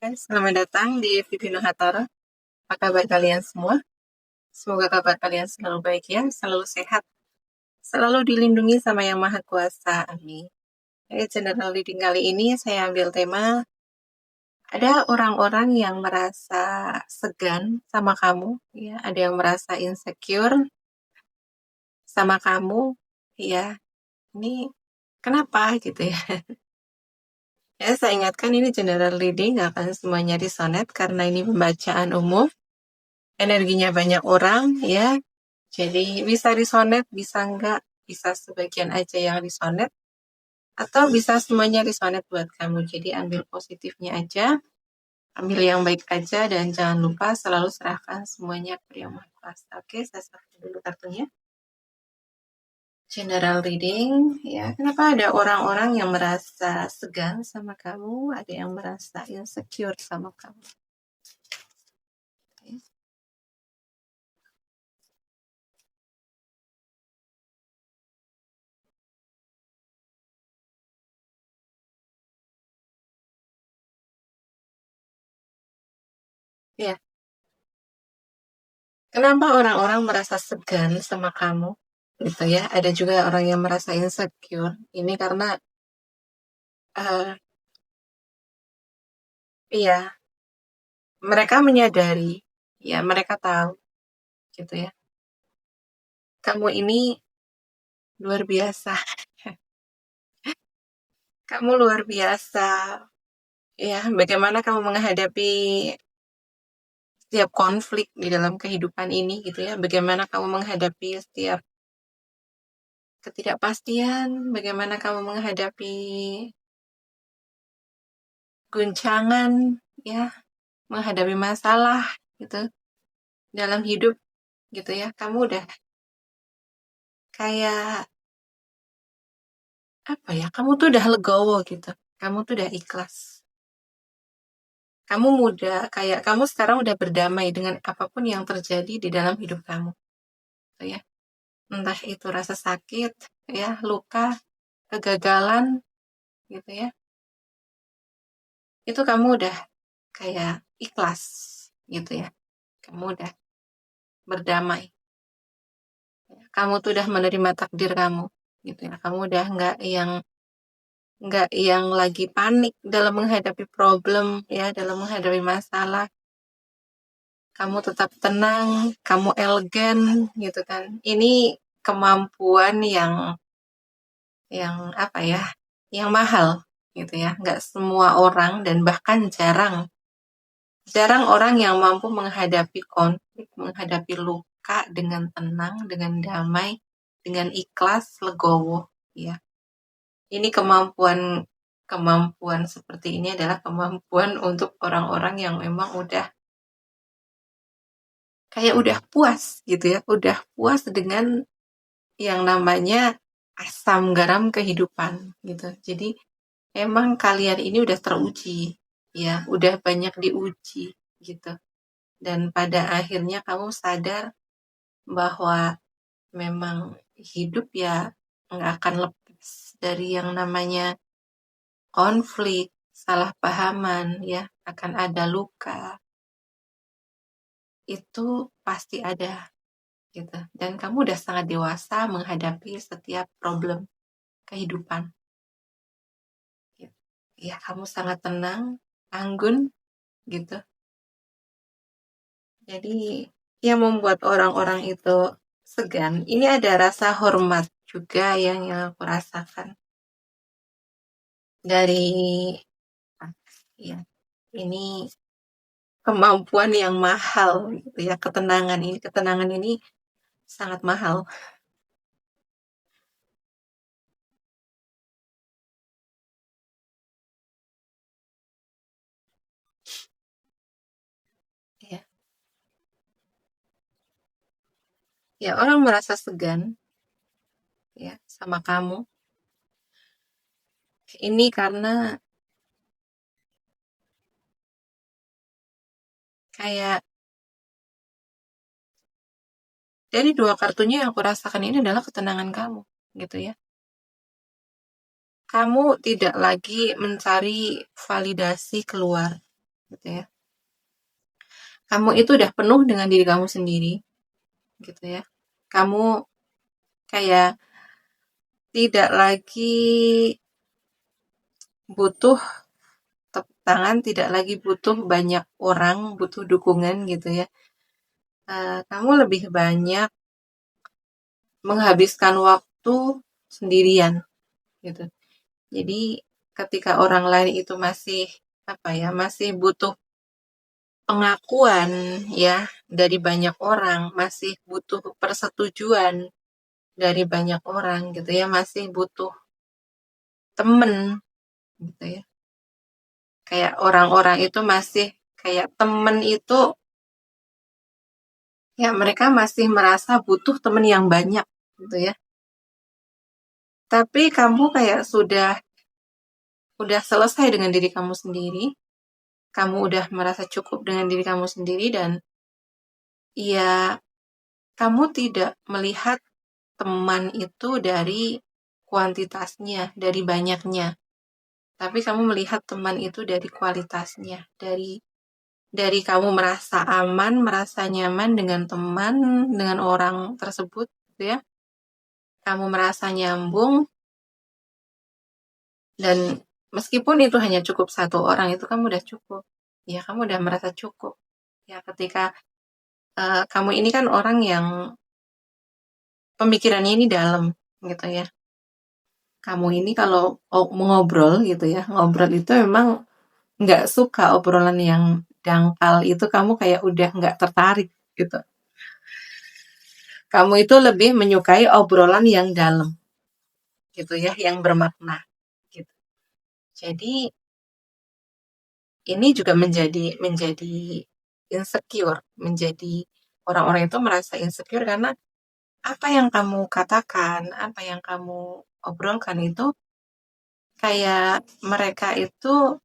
Selamat datang di Vivino Hatara. Apa kabar kalian semua? Semoga kabar kalian selalu baik ya, selalu sehat, selalu dilindungi sama Yang Maha Kuasa. Amin. General reading kali ini saya ambil tema, ada orang-orang yang merasa segan sama kamu, ya, ada yang merasa insecure sama kamu, ya. Ini kenapa gitu ya? Ya, saya ingatkan ini general reading, gak akan semuanya resonate karena ini pembacaan umum. Energinya banyak orang, ya. Jadi bisa resonate, bisa enggak, bisa sebagian aja yang resonate, atau bisa semuanya resonate buat kamu. Jadi ambil positifnya aja, ambil yang baik aja, dan jangan lupa selalu serahkan semuanya ke Yang Maha Kuasa. Oke, saya serahkan dulu kartunya. General reading, ya. Kenapa ada orang-orang yang merasa segan sama kamu, ada yang merasa insecure sama kamu? Oke. Ya, kenapa orang-orang merasa segan sama kamu? Gitu ya. Ada juga orang yang merasa insecure. Ini karena iya, mereka menyadari, ya mereka tahu, gitu ya. Kamu ini luar biasa, kamu luar biasa, ya. Bagaimana kamu menghadapi setiap konflik di dalam kehidupan ini, gitu ya. Bagaimana kamu menghadapi setiap ketidakpastian, bagaimana kamu menghadapi guncangan, ya, menghadapi masalah, gitu, dalam hidup, gitu ya. Kamu udah kayak apa ya? Kamu tuh udah legowo gitu. Kamu tuh udah ikhlas. Kamu kayak kamu sekarang udah berdamai dengan apapun yang terjadi di dalam hidup kamu, gitu ya. Entah itu rasa sakit, ya, luka, kegagalan, gitu ya. Itu kamu udah kayak ikhlas, gitu ya. Kamu udah berdamai. Kamu tuh udah menerima takdir kamu, gitu ya. Kamu udah nggak yang lagi panik dalam menghadapi problem, ya, dalam menghadapi masalah. Kamu tetap tenang, kamu elegan, gitu kan. Ini kemampuan yang apa ya, yang mahal, gitu ya. Nggak semua orang dan bahkan jarang orang yang mampu menghadapi konflik, menghadapi luka dengan tenang, dengan damai, dengan ikhlas, legowo, ya. Ini kemampuan seperti ini adalah kemampuan untuk orang-orang yang memang udah kayak udah puas gitu ya, udah puas dengan yang namanya asam garam kehidupan gitu. Jadi emang kalian ini udah teruji, ya, udah banyak diuji gitu. Dan pada akhirnya kamu sadar bahwa memang hidup ya nggak akan lepas dari yang namanya konflik, salah pahaman, ya, akan ada luka. Itu pasti ada gitu. Dan kamu udah sangat dewasa menghadapi setiap problem kehidupan. Gitu. Ya, kamu sangat tenang, anggun, gitu. Jadi, yang membuat orang-orang itu segan, ini ada rasa hormat juga yang aku rasakan. Dari, ya, ini kemampuan yang mahal, gitu ya, ketenangan ini sangat mahal. Ya, ya orang merasa segan, ya, sama kamu. Ini karena kayak dari dua kartunya yang aku rasakan ini adalah ketenangan kamu, gitu ya. Kamu tidak lagi mencari validasi keluar, gitu ya. Kamu itu udah penuh dengan diri kamu sendiri, gitu ya. Kamu kayak tidak lagi butuh tepuk tangan, tidak lagi butuh banyak orang, butuh dukungan gitu ya. Kamu lebih banyak menghabiskan waktu sendirian gitu. Jadi ketika orang lain itu masih masih butuh pengakuan ya dari banyak orang, masih butuh persetujuan dari banyak orang gitu ya, masih butuh temen gitu ya. Kayak orang-orang itu masih kayak temen itu ya mereka masih merasa butuh temen yang banyak gitu ya. Tapi kamu kayak udah selesai dengan diri kamu sendiri, kamu udah merasa cukup dengan diri kamu sendiri dan ya kamu tidak melihat teman itu dari kuantitasnya, dari banyaknya. Tapi kamu melihat teman itu dari kualitasnya, dari kamu merasa aman, merasa nyaman dengan teman, dengan orang tersebut, gitu ya. Kamu merasa nyambung, dan meskipun itu hanya cukup satu orang, itu kamu udah cukup. Ya, kamu udah merasa cukup. Ya, ketika kamu ini kan orang yang pemikirannya ini dalam, gitu ya. Kamu ini kalau ngobrol gitu ya, ngobrol itu memang nggak suka obrolan yang dangkal itu, kamu kayak udah nggak tertarik gitu. Kamu itu lebih menyukai obrolan yang dalam gitu ya, yang bermakna gitu. Jadi ini juga menjadi insecure, menjadi orang-orang itu merasa insecure karena apa yang kamu katakan, apa yang kamu obrolkan itu kayak mereka itu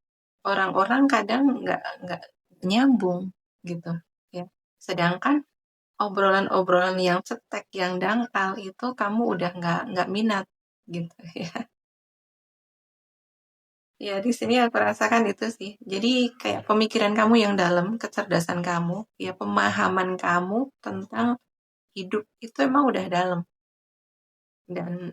orang-orang kadang nggak nyambung gitu ya. Sedangkan obrolan-obrolan yang cetek, yang dangkal itu kamu udah nggak minat gitu ya. Ya di sini aku rasakan itu sih. Jadi kayak pemikiran kamu yang dalam, kecerdasan kamu, ya pemahaman kamu tentang hidup itu emang udah dalam. Dan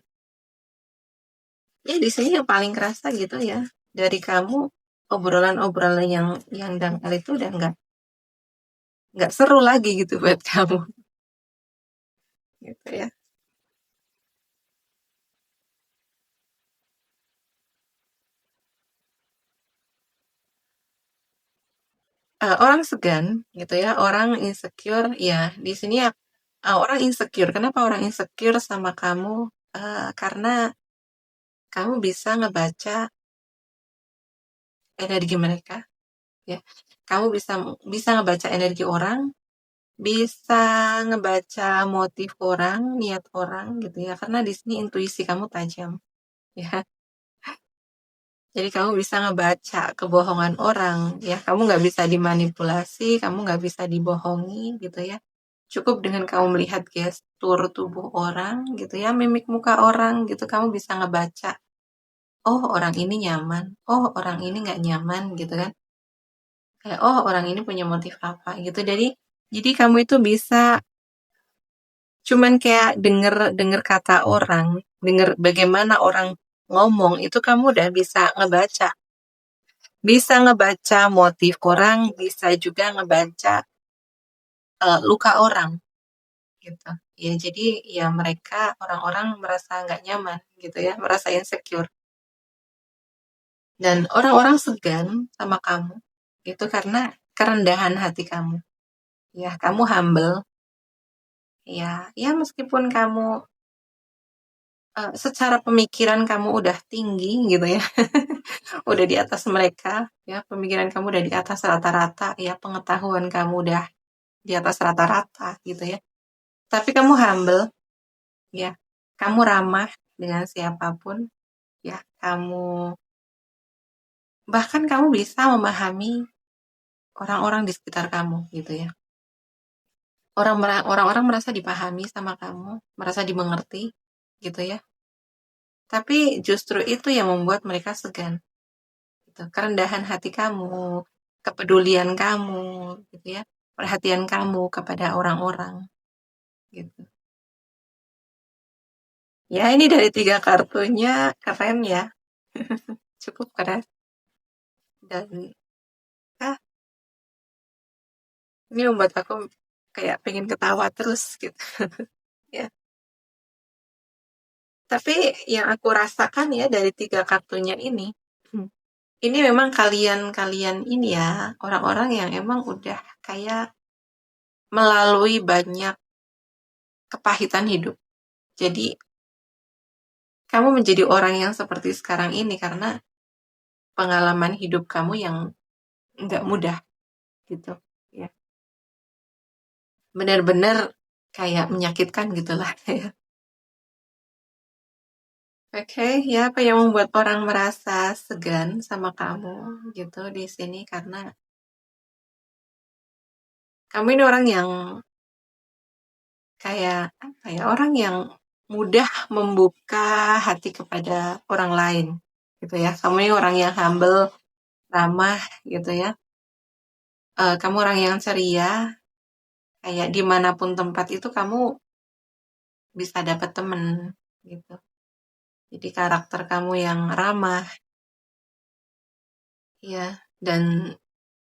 ya di sini yang paling kerasa gitu ya. Dari kamu obrolan-obrolan yang dangkal itu udah nggak seru lagi gitu buat kamu gitu ya. Orang segan gitu ya, orang insecure ya di sini ya. Orang insecure. Kenapa orang insecure sama kamu? Karena kamu bisa ngebaca energi mereka, ya. Kamu bisa ngebaca energi orang, bisa ngebaca motif orang, niat orang, gitu ya. Karena di sini intuisi kamu tajam, ya. Jadi kamu bisa ngebaca kebohongan orang, ya. Kamu nggak bisa dimanipulasi, kamu nggak bisa dibohongi, gitu ya. Cukup dengan kamu melihat gestur tubuh orang, gitu ya, mimik muka orang, gitu. Kamu bisa ngebaca, oh orang ini nyaman, oh orang ini nggak nyaman, gitu kan. Kayak, oh orang ini punya motif apa, gitu. Jadi kamu itu bisa cuman kayak denger denger kata orang, denger bagaimana orang ngomong, itu kamu udah bisa ngebaca motif orang, bisa juga ngebaca luka orang gitu. Ya jadi ya mereka orang-orang merasa nggak nyaman gitu ya, merasa insecure. Dan orang-orang segan sama kamu itu karena kerendahan hati kamu. Ya, kamu humble. Ya, ya meskipun kamu secara pemikiran kamu udah tinggi gitu ya, udah di atas mereka, ya pemikiran kamu udah di atas rata-rata, ya pengetahuan kamu udah di atas rata-rata gitu ya. Tapi kamu humble, ya, kamu ramah dengan siapapun, ya, bahkan kamu bisa memahami orang-orang di sekitar kamu gitu ya. Orang-orang merasa dipahami sama kamu, merasa dimengerti gitu ya. Tapi justru itu yang membuat mereka segan. Gitu. Kerendahan hati kamu, kepedulian kamu, gitu ya, perhatian kamu kepada orang-orang, gitu. Ya, ini dari 3 kartunya keren ya, cukup keren. Dan ah, ini membuat aku kayak pengen ketawa terus gitu. Ya. Tapi yang aku rasakan ya dari 3 kartunya ini memang kalian-kalian ini ya, orang-orang yang emang udah kayak melalui banyak kepahitan hidup. Jadi kamu menjadi orang yang seperti sekarang ini karena pengalaman hidup kamu yang nggak mudah gitu. Ya, benar-benar kayak menyakitkan gitulah ya. Oke, ya apa yang membuat orang merasa segan sama kamu gitu di sini karena kamu ini orang yang kayak apa ya, orang yang mudah membuka hati kepada orang lain gitu ya. Kamu ini orang yang humble, ramah gitu ya. Kamu orang yang ceria, kayak dimanapun tempat itu kamu bisa dapat temen gitu. Jadi karakter kamu yang ramah, ya, dan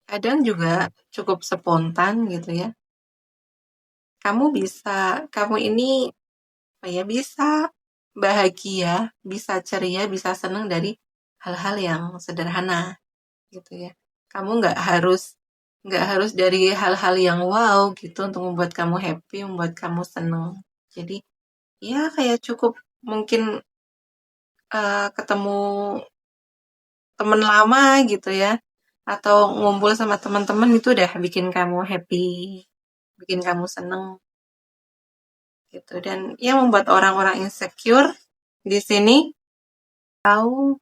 kadang juga cukup spontan gitu ya. Kamu ini apa ya, bisa bahagia, bisa ceria, bisa senang dari hal-hal yang sederhana gitu ya. Kamu nggak harus dari hal-hal yang wow gitu untuk membuat kamu happy, membuat kamu senang. Jadi ya kayak cukup mungkin ketemu temen lama gitu ya, atau ngumpul sama teman-teman itu udah bikin kamu happy, bikin kamu seneng gitu. Dan yang membuat orang-orang insecure di sini tahu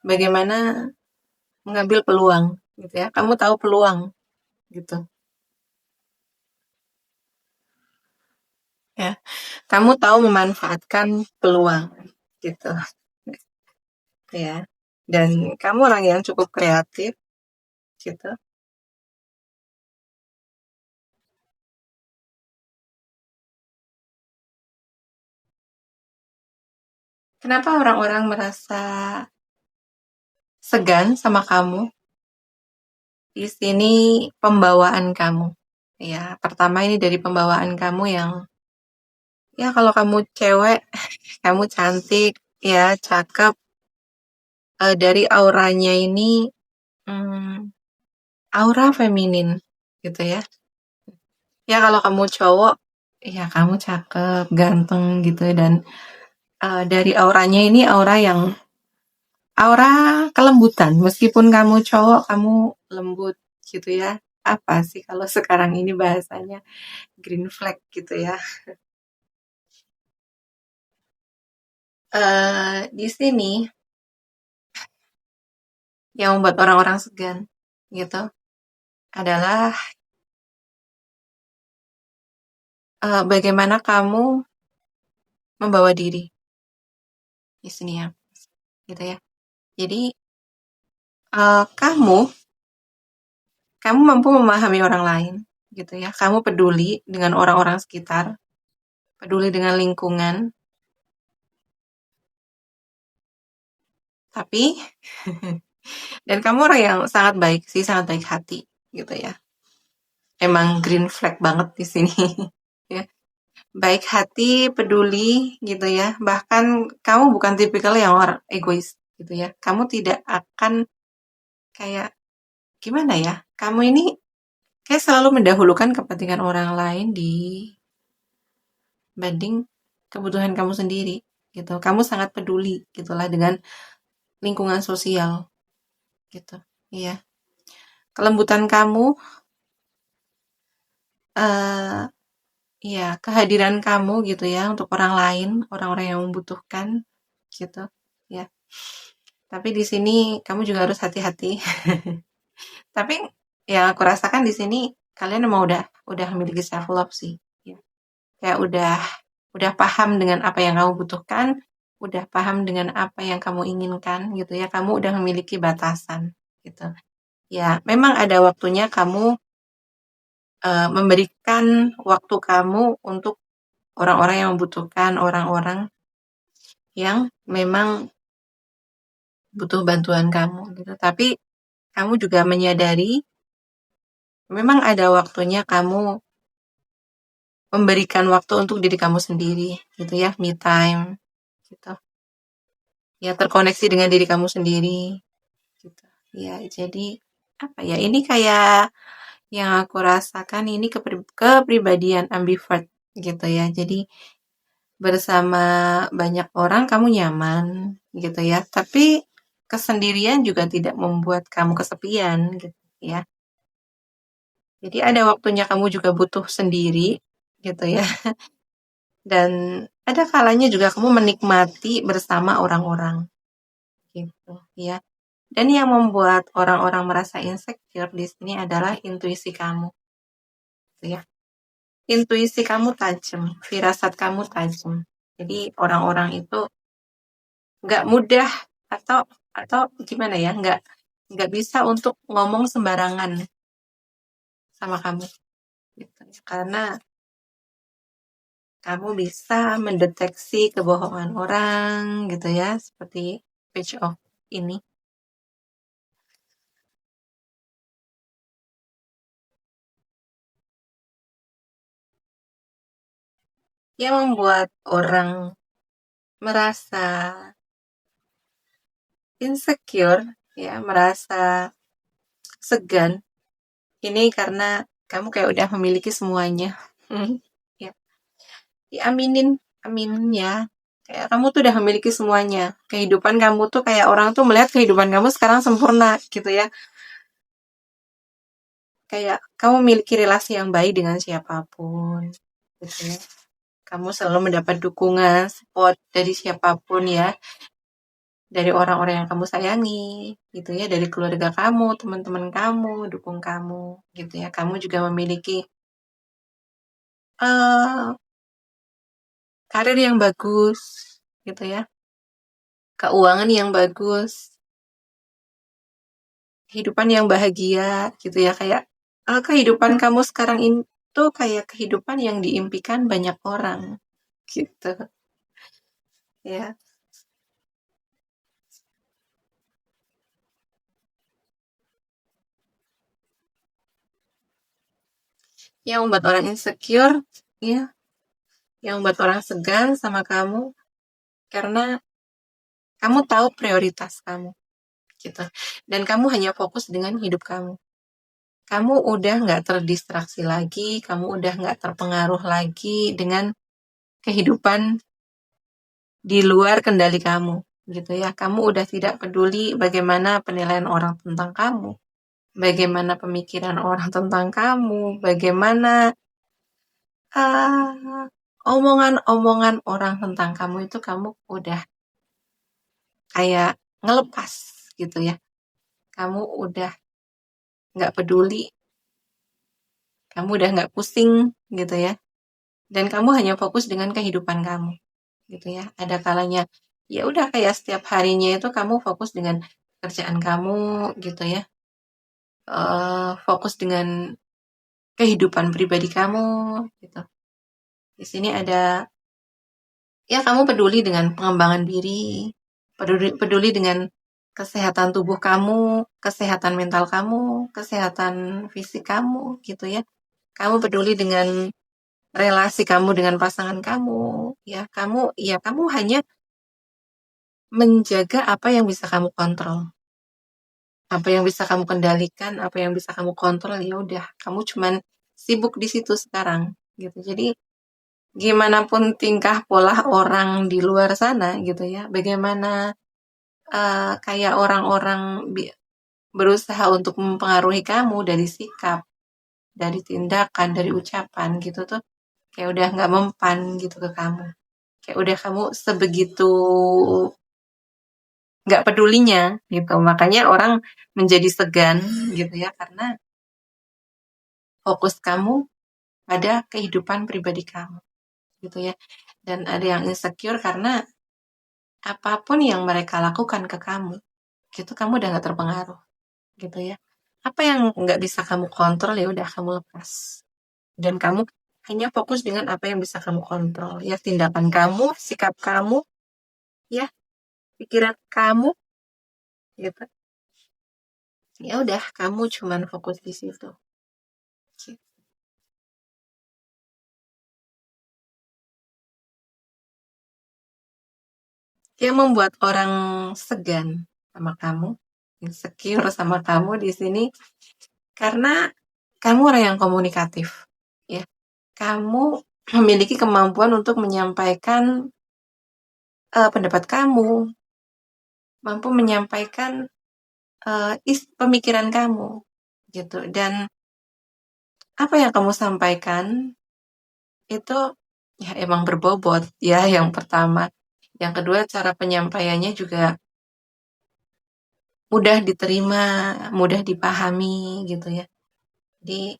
bagaimana mengambil peluang gitu ya. Kamu tahu peluang gitu ya. Kamu tahu memanfaatkan peluang gitu ya. Dan kamu orang yang cukup kreatif gitu. Kenapa orang-orang merasa segan sama kamu? Di sini pembawaan kamu. Ya, pertama ini dari pembawaan kamu yang ya kalau kamu cewek, kamu cantik, ya cakep. Dari auranya ini aura feminin gitu ya. Ya kalau kamu cowok, ya kamu cakep, ganteng gitu dan dari auranya ini aura kelembutan. Meskipun kamu cowok, kamu lembut gitu ya. Apa sih kalau sekarang ini bahasanya green flag gitu ya. Di sini yang membuat orang-orang segan gitu adalah bagaimana kamu membawa diri di sini ya, gitu ya. Jadi kamu mampu memahami orang lain, gitu ya. Kamu peduli dengan orang-orang sekitar, peduli dengan lingkungan, tapi dan kamu orang yang sangat baik sih, sangat baik hati, gitu ya. Emang green flag banget di sini, ya. Baik hati, peduli, gitu ya. Bahkan kamu bukan tipikal yang orang egois, gitu ya. Kamu tidak akan kayak gimana ya? Kamu ini kayak selalu mendahulukan kepentingan orang lain dibanding kebutuhan kamu sendiri, gitu. Kamu sangat peduli, gitulah dengan lingkungan sosial, gitu. Iya. Kelembutan kamu, eh ya kehadiran kamu gitu ya untuk orang lain, orang-orang yang membutuhkan, gitu. Ya. Tapi di sini kamu juga harus hati-hati. Tapi yang aku rasakan di sini kalian emang udah memiliki self love sih. Ya. Kayak udah paham dengan apa yang kamu butuhkan, udah paham dengan apa yang kamu inginkan gitu ya. Kamu udah memiliki batasan gitu. Ya, memang ada waktunya kamu memberikan waktu kamu untuk orang-orang yang membutuhkan, orang-orang yang memang butuh bantuan kamu gitu. Tapi kamu juga menyadari memang ada waktunya kamu memberikan waktu untuk diri kamu sendiri gitu ya, me time gitu. Ya terkoneksi dengan diri kamu sendiri gitu. Ya, jadi apa ya? Ini kayak yang aku rasakan ini kepribadian ambivert gitu ya. Jadi bersama banyak orang kamu nyaman gitu ya. Tapi kesendirian juga tidak membuat kamu kesepian gitu ya. Jadi ada waktunya kamu juga butuh sendiri gitu ya. Dan ada kalanya juga kamu menikmati bersama orang-orang gitu ya. Dan yang membuat orang-orang merasa insecure di sini adalah intuisi kamu gitu ya. Intuisi kamu tajam, firasat kamu tajam. Jadi orang-orang itu nggak mudah atau atau gimana ya, nggak bisa untuk ngomong sembarangan sama kamu gitu. Karena kamu bisa mendeteksi kebohongan orang gitu ya, seperti page of ini. Yang membuat orang merasa insecure ya, merasa segan ini karena kamu kayak udah memiliki semuanya. Ya, diaminin, aminin ya. Kayak kamu tuh udah memiliki semuanya. Kehidupan kamu tuh kayak orang tuh melihat kehidupan kamu sekarang sempurna gitu ya. Kayak kamu memiliki relasi yang baik dengan siapapun gitu ya. Kamu selalu mendapat dukungan, support dari siapapun ya. Dari orang-orang yang kamu sayangi gitu ya, dari keluarga kamu, teman-teman kamu, dukung kamu gitu ya. Kamu juga memiliki uh, karir yang bagus gitu ya, keuangan yang bagus, kehidupan yang bahagia gitu ya. Kayak kehidupan kamu sekarang itu kayak kehidupan yang diimpikan banyak orang gitu ya. Yang membuat orang insecure ya, yang membuat orang segan sama kamu karena kamu tahu prioritas kamu gitu. Dan kamu hanya fokus dengan hidup kamu. Kamu udah nggak terdistraksi lagi, kamu udah nggak terpengaruh lagi dengan kehidupan di luar kendali kamu, gitu ya. Kamu udah tidak peduli bagaimana penilaian orang tentang kamu, bagaimana pemikiran orang tentang kamu, bagaimana omongan-omongan orang tentang kamu itu kamu udah kayak ngelepas gitu ya. Kamu udah nggak peduli, kamu udah nggak pusing gitu ya. Dan kamu hanya fokus dengan kehidupan kamu gitu ya. Ada kalanya ya udah kayak setiap harinya itu kamu fokus dengan kerjaan kamu gitu ya. Fokus dengan kehidupan pribadi kamu gitu. Di sini ada ya kamu peduli dengan pengembangan diri, peduli dengan kesehatan tubuh kamu, kesehatan mental kamu, kesehatan fisik kamu gitu ya. Kamu peduli dengan relasi kamu dengan pasangan kamu, ya kamu hanya menjaga apa yang bisa kamu kontrol, apa yang bisa kamu kendalikan, apa yang bisa kamu kontrol, ya udah, kamu cuman sibuk di situ sekarang, gitu. Jadi gimana pun tingkah pola orang di luar sana, gitu ya, bagaimana kayak orang-orang berusaha untuk mempengaruhi kamu dari sikap, dari tindakan, dari ucapan, gitu tuh, kayak udah nggak mempan gitu ke kamu. Kayak udah kamu sebegitu nggak pedulinya gitu. Makanya orang menjadi segan gitu ya karena fokus kamu pada kehidupan pribadi kamu gitu ya. Dan ada yang insecure karena apapun yang mereka lakukan ke kamu gitu kamu udah nggak terpengaruh gitu ya. Apa yang nggak bisa kamu kontrol ya udah kamu lepas. Dan kamu hanya fokus dengan apa yang bisa kamu kontrol. Ya tindakan kamu, sikap kamu, ya pikiran kamu, gitu. Ya udah kamu cuman fokus di situ. Gitu. Yang membuat orang segan sama kamu, insecure sama kamu di sini karena kamu orang yang komunikatif, ya. Kamu memiliki kemampuan untuk menyampaikan pendapat kamu, mampu menyampaikan pemikiran kamu, gitu. Dan apa yang kamu sampaikan itu ya emang berbobot, ya yang pertama. Yang kedua, cara penyampaiannya juga mudah diterima, mudah dipahami, gitu ya. Jadi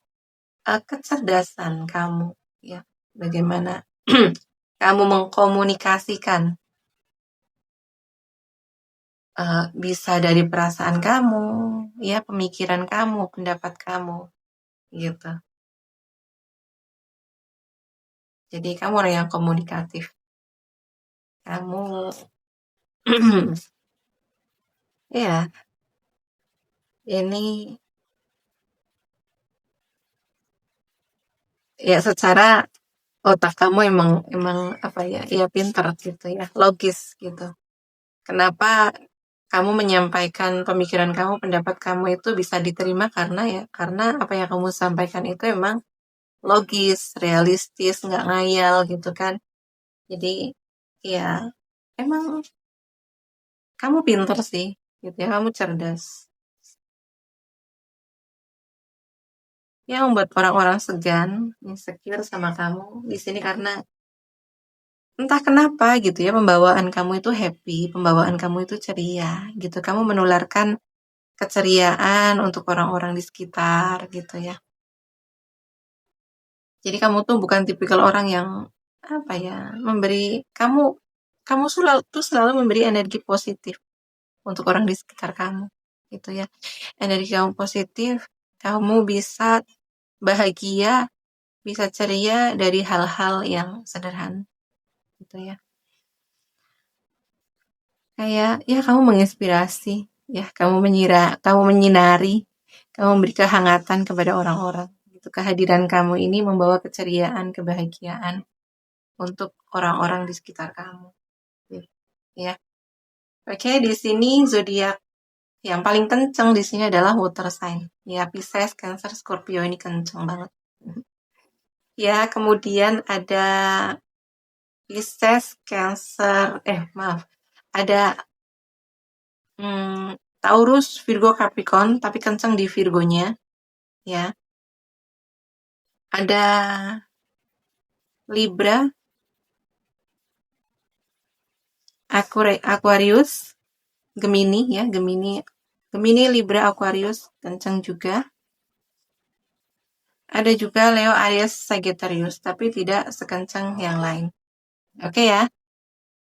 kecerdasan kamu, ya, bagaimana kamu mengkomunikasikan bisa dari perasaan kamu, ya, pemikiran kamu, pendapat kamu, gitu. Jadi kamu orang yang komunikatif. Kamu, ya, ini ya secara otak kamu emang apa ya, ya pinter gitu ya, logis gitu. Kenapa kamu menyampaikan pemikiran kamu, pendapat kamu itu bisa diterima karena apa yang kamu sampaikan itu emang logis, realistis, nggak ngayal gitu kan. Jadi ya emang kamu pinter sih, gitu ya, kamu cerdas. Yang membuat orang-orang segan, insecure sama kamu di sini karena entah kenapa gitu ya, pembawaan kamu itu happy, pembawaan kamu itu ceria gitu. Kamu menularkan keceriaan untuk orang-orang di sekitar gitu ya. Jadi kamu tuh bukan tipikal orang yang apa ya, kamu kamu selalu memberi energi positif untuk orang di sekitar kamu gitu ya. Energi kamu positif, kamu bisa bahagia, bisa ceria dari hal-hal yang sederhana gitu ya. Kayak ya kamu menginspirasi, ya kamu menyinari, kamu memberi kehangatan kepada orang-orang. Gitu. Kehadiran kamu ini membawa keceriaan, kebahagiaan untuk orang-orang di sekitar kamu. Ya. Oke, di sini zodiak yang paling kenceng di sini adalah water sign. Ya, Pisces, Cancer, Scorpio ini kenceng banget. Ya, kemudian ada Pisces, Cancer, maaf, ada Taurus, Virgo, Capricorn, tapi kenceng di Virgonya, ya. Ada Libra, Aquarius, Gemini, ya, Gemini, Libra, Aquarius, kenceng juga. Ada juga Leo, Aries, Sagittarius, tapi tidak sekencang yang lain. Oke ya.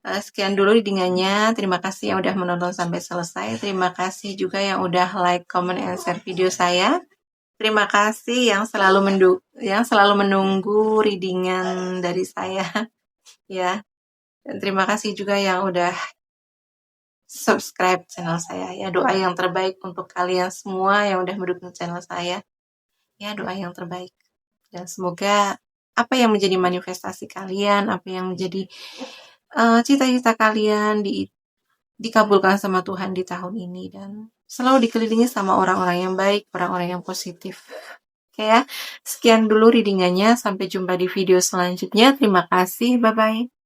Sekian dulu readingannya. Terima kasih yang udah menonton sampai selesai. Terima kasih juga yang udah like, comment, and share video saya. Terima kasih yang selalu menunggu readingan dari saya. Ya. Dan terima kasih juga yang udah subscribe channel saya. Ya, doa yang terbaik untuk kalian semua yang udah mendukung channel saya. Ya, doa yang terbaik. Dan semoga apa yang menjadi manifestasi kalian, apa yang menjadi cita-cita kalian dikabulkan sama Tuhan di tahun ini dan selalu dikelilingi sama orang-orang yang baik, orang-orang yang positif. Oke ya, sekian dulu readingannya. Sampai jumpa di video selanjutnya. Terima kasih, bye-bye.